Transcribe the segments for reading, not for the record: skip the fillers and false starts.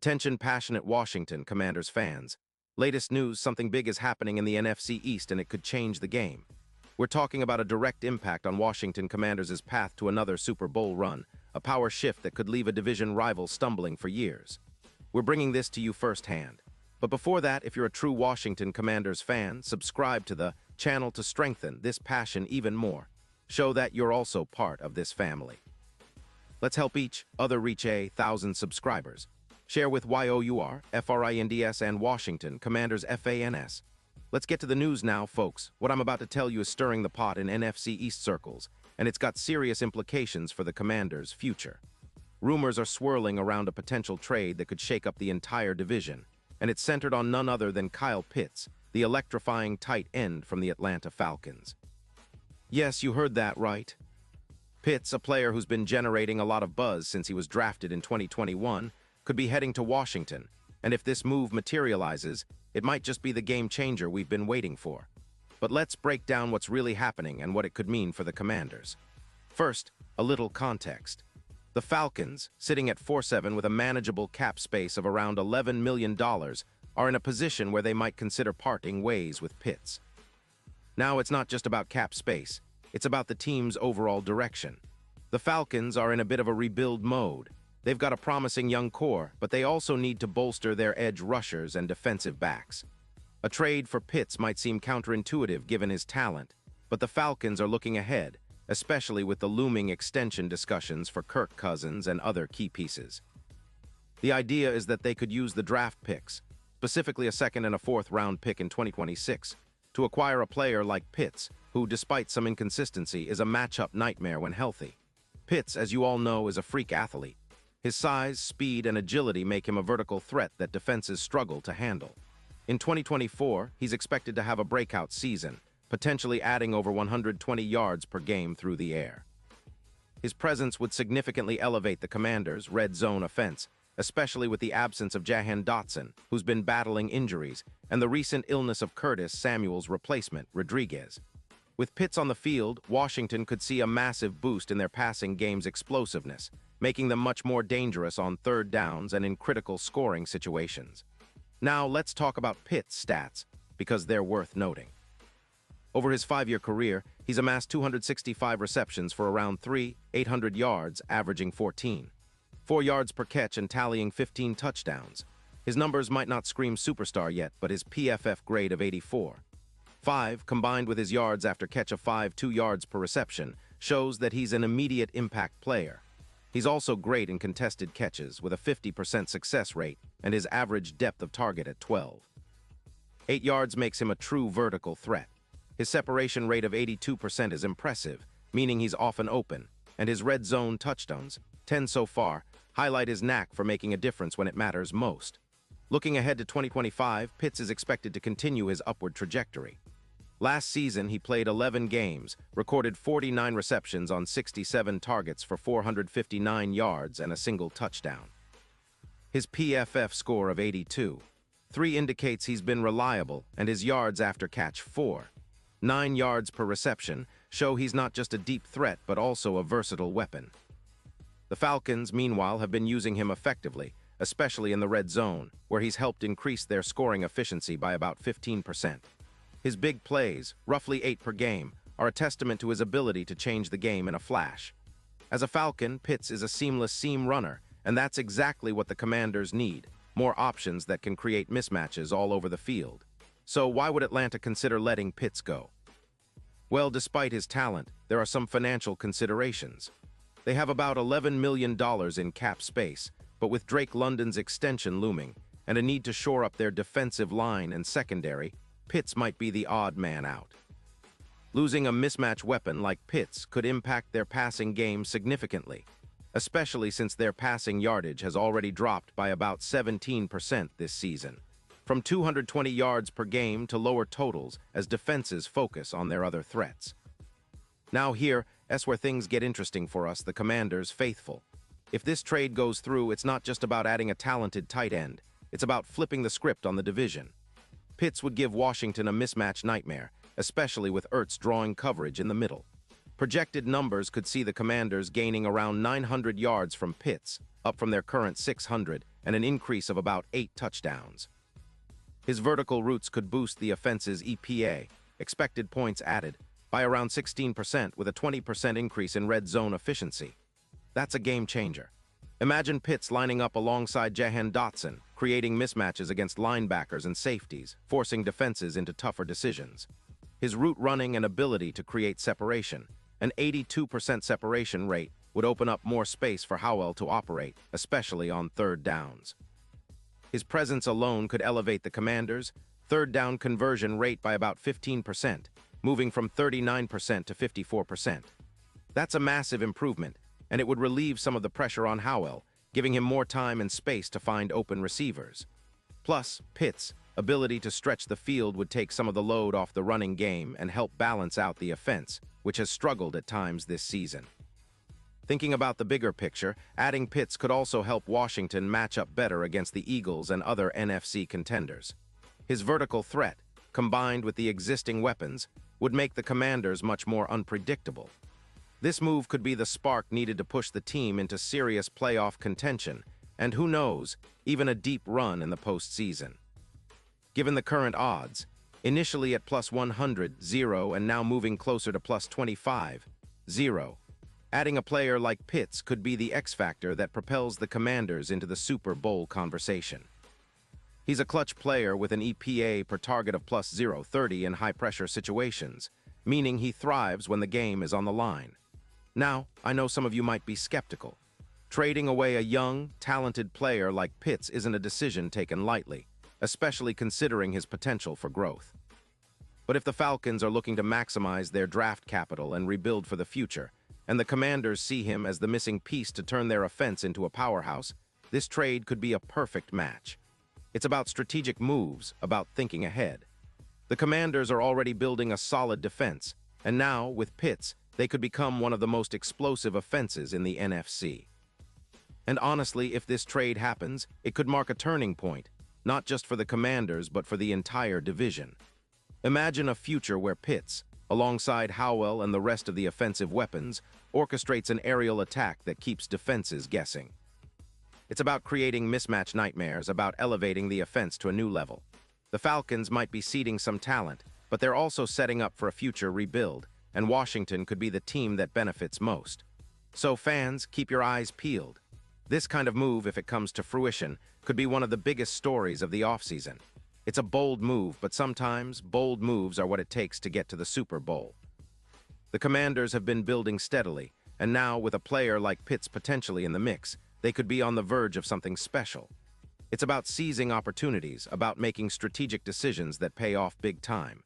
Attention passionate Washington Commanders fans. Latest news, something big is happening in the NFC East and it could change the game. We're talking about a direct impact on Washington Commanders' path to another Super Bowl run, a power shift that could leave a division rival stumbling for years. We're bringing this to you firsthand. But before that, if you're a true Washington Commanders fan, subscribe to the channel to strengthen this passion even more. Show that you're also part of this family. Let's help each other reach 1,000 subscribers. Share with YOUR, FRINDS, and Washington Commanders FANS. Let's get to the news now, folks. What I'm about to tell you is stirring the pot in NFC East circles, and it's got serious implications for the Commanders' future. Rumors are swirling around a potential trade that could shake up the entire division, and it's centered on none other than Kyle Pitts, the electrifying tight end from the Atlanta Falcons. Yes, you heard that right. Pitts, a player who's been generating a lot of buzz since he was drafted in 2021, could be heading to Washington, and if this move materializes, it might just be the game changer we've been waiting for. But let's break down what's really happening and what it could mean for the Commanders. First, a little context. The Falcons, sitting at 4-7 with a manageable cap space of around $11 million, are in a position where they might consider parting ways with Pitts. Now, it's not just about cap space, it's about the team's overall direction. The Falcons are in a bit of a rebuild mode. They've got a promising young core, but they also need to bolster their edge rushers and defensive backs. A trade for Pitts might seem counterintuitive given his talent, but the Falcons are looking ahead, especially with the looming extension discussions for Kirk Cousins and other key pieces. The idea is that they could use the draft picks, specifically a second and a fourth-round pick in 2026, to acquire a player like Pitts, who, despite some inconsistency, is a matchup nightmare when healthy. Pitts, as you all know, is a freak athlete. His size, speed, and agility make him a vertical threat that defenses struggle to handle. In 2024, he's expected to have a breakout season, potentially adding over 120 yards per game through the air. His presence would significantly elevate the Commanders' red zone offense, especially with the absence of Jahan Dotson, who's been battling injuries, and the recent illness of Curtis Samuel's replacement, Rodriguez. With Pitts on the field, Washington could see a massive boost in their passing game's explosiveness, making them much more dangerous on third downs and in critical scoring situations. Now, let's talk about Pitts' stats, because they're worth noting. Over his 5-year career, he's amassed 265 receptions for around 800 yards, averaging 4 yards per catch and tallying 15 touchdowns. His numbers might not scream superstar yet, but his PFF grade of 84.5, combined with his yards after catch of 2 yards per reception, shows that he's an immediate impact player. He's also great in contested catches, with a 50% success rate and his average depth of target at 12. 8 yards makes him a true vertical threat. His separation rate of 82% is impressive, meaning he's often open, and his red zone touchdowns, 10 so far, highlight his knack for making a difference when it matters most. Looking ahead to 2025, Pitts is expected to continue his upward trajectory. Last season, he played 11 games, recorded 49 receptions on 67 targets for 459 yards and a single touchdown. His PFF score of 82.3 indicates he's been reliable, and his yards after catch 4.9 yards per reception show he's not just a deep threat but also a versatile weapon. The Falcons, meanwhile, have been using him effectively, especially in the red zone, where he's helped increase their scoring efficiency by about 15%. His big plays, roughly 8 per game, are a testament to his ability to change the game in a flash. As a Falcon, Pitts is a seamless seam runner, and that's exactly what the Commanders need, more options that can create mismatches all over the field. So why would Atlanta consider letting Pitts go? Well, despite his talent, there are some financial considerations. They have about $11 million in cap space, but with Drake London's extension looming, and a need to shore up their defensive line and secondary, Pitts might be the odd man out. Losing a mismatch weapon like Pitts could impact their passing game significantly, especially since their passing yardage has already dropped by about 17% this season, from 220 yards per game to lower totals as defenses focus on their other threats. Now here's where things get interesting for us, the Commanders faithful. If this trade goes through, it's not just about adding a talented tight end, it's about flipping the script on the division. Pitts would give Washington a mismatch nightmare, especially with Ertz drawing coverage in the middle. Projected numbers could see the Commanders gaining around 900 yards from Pitts, up from their current 600, and an increase of about 8 touchdowns. His vertical routes could boost the offense's EPA, expected points added, by around 16% with a 20% increase in red zone efficiency. That's a game changer. Imagine Pitts lining up alongside Jahan Dotson, creating mismatches against linebackers and safeties, forcing defenses into tougher decisions. His route running and ability to create separation, an 82% separation rate, would open up more space for Howell to operate, especially on third downs. His presence alone could elevate the Commanders' third down conversion rate by about 15%, moving from 39% to 54%. That's a massive improvement, and it would relieve some of the pressure on Howell, giving him more time and space to find open receivers. Plus, Pitts' ability to stretch the field would take some of the load off the running game and help balance out the offense, which has struggled at times this season. Thinking about the bigger picture, adding Pitts could also help Washington match up better against the Eagles and other NFC contenders. His vertical threat, combined with the existing weapons, would make the Commanders much more unpredictable. This move could be the spark needed to push the team into serious playoff contention, and who knows, even a deep run in the postseason. Given the current odds, initially at plus 100, 0, and now moving closer to plus 25, 0, adding a player like Pitts could be the X factor that propels the Commanders into the Super Bowl conversation. He's a clutch player with an EPA per target of plus 0.30 in high-pressure situations, meaning he thrives when the game is on the line. Now, I know some of you might be skeptical. Trading away a young, talented player like Pitts isn't a decision taken lightly, especially considering his potential for growth. But if the Falcons are looking to maximize their draft capital and rebuild for the future, and the Commanders see him as the missing piece to turn their offense into a powerhouse, this trade could be a perfect match. It's about strategic moves, about thinking ahead. The Commanders are already building a solid defense, and now, with Pitts, they could become one of the most explosive offenses in the NFC. And honestly, if this trade happens, it could mark a turning point, not just for the Commanders, but for the entire division. Imagine a future where Pitts, alongside Howell and the rest of the offensive weapons, orchestrates an aerial attack that keeps defenses guessing. It's about creating mismatch nightmares, about elevating the offense to a new level. The Falcons might be seeding some talent, but they're also setting up for a future rebuild, and Washington could be the team that benefits most. So fans, keep your eyes peeled. This kind of move, if it comes to fruition, could be one of the biggest stories of the offseason. It's a bold move, but sometimes bold moves are what it takes to get to the Super Bowl. The Commanders have been building steadily, and now with a player like Pitts potentially in the mix, they could be on the verge of something special. It's about seizing opportunities, about making strategic decisions that pay off big time.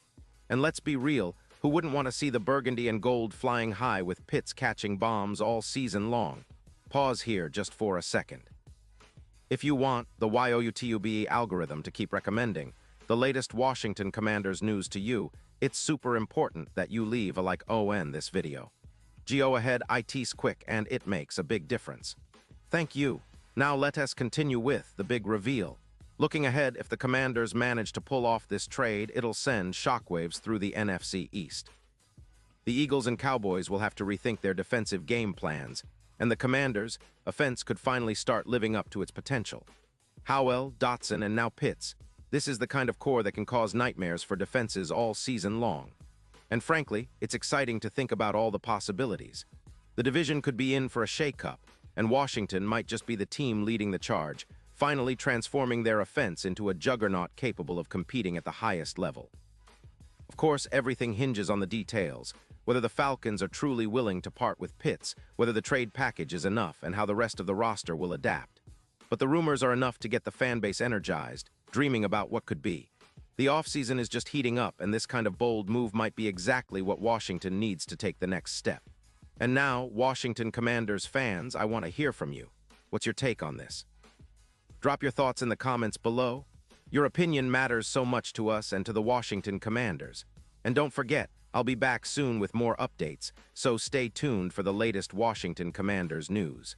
And let's be real, who wouldn't want to see the burgundy and gold flying high with Pitts catching bombs all season long? Pause here just for a second. If you want the YOUTUBE algorithm to keep recommending the latest Washington Commanders news to you, it's super important that you leave a like on this video. Go ahead, it's quick and it makes a big difference. Thank you. Now let us continue with the big reveal. Looking ahead, if the Commanders manage to pull off this trade, it'll send shockwaves through the NFC East. The Eagles and Cowboys will have to rethink their defensive game plans, and the Commanders' offense could finally start living up to its potential. Howell, Dotson, and now Pitts. This is the kind of core that can cause nightmares for defenses all season long. And frankly, it's exciting to think about all the possibilities. The division could be in for a shake-up, and Washington might just be the team leading the charge, finally transforming their offense into a juggernaut capable of competing at the highest level. Of course, everything hinges on the details, whether the Falcons are truly willing to part with Pitts, whether the trade package is enough, and how the rest of the roster will adapt. But the rumors are enough to get the fan base energized, dreaming about what could be. The offseason is just heating up, and this kind of bold move might be exactly what Washington needs to take the next step. And now, Washington Commanders fans, I want to hear from you. What's your take on this? Drop your thoughts in the comments below. Your opinion matters so much to us and to the Washington Commanders. And don't forget, I'll be back soon with more updates, so stay tuned for the latest Washington Commanders news.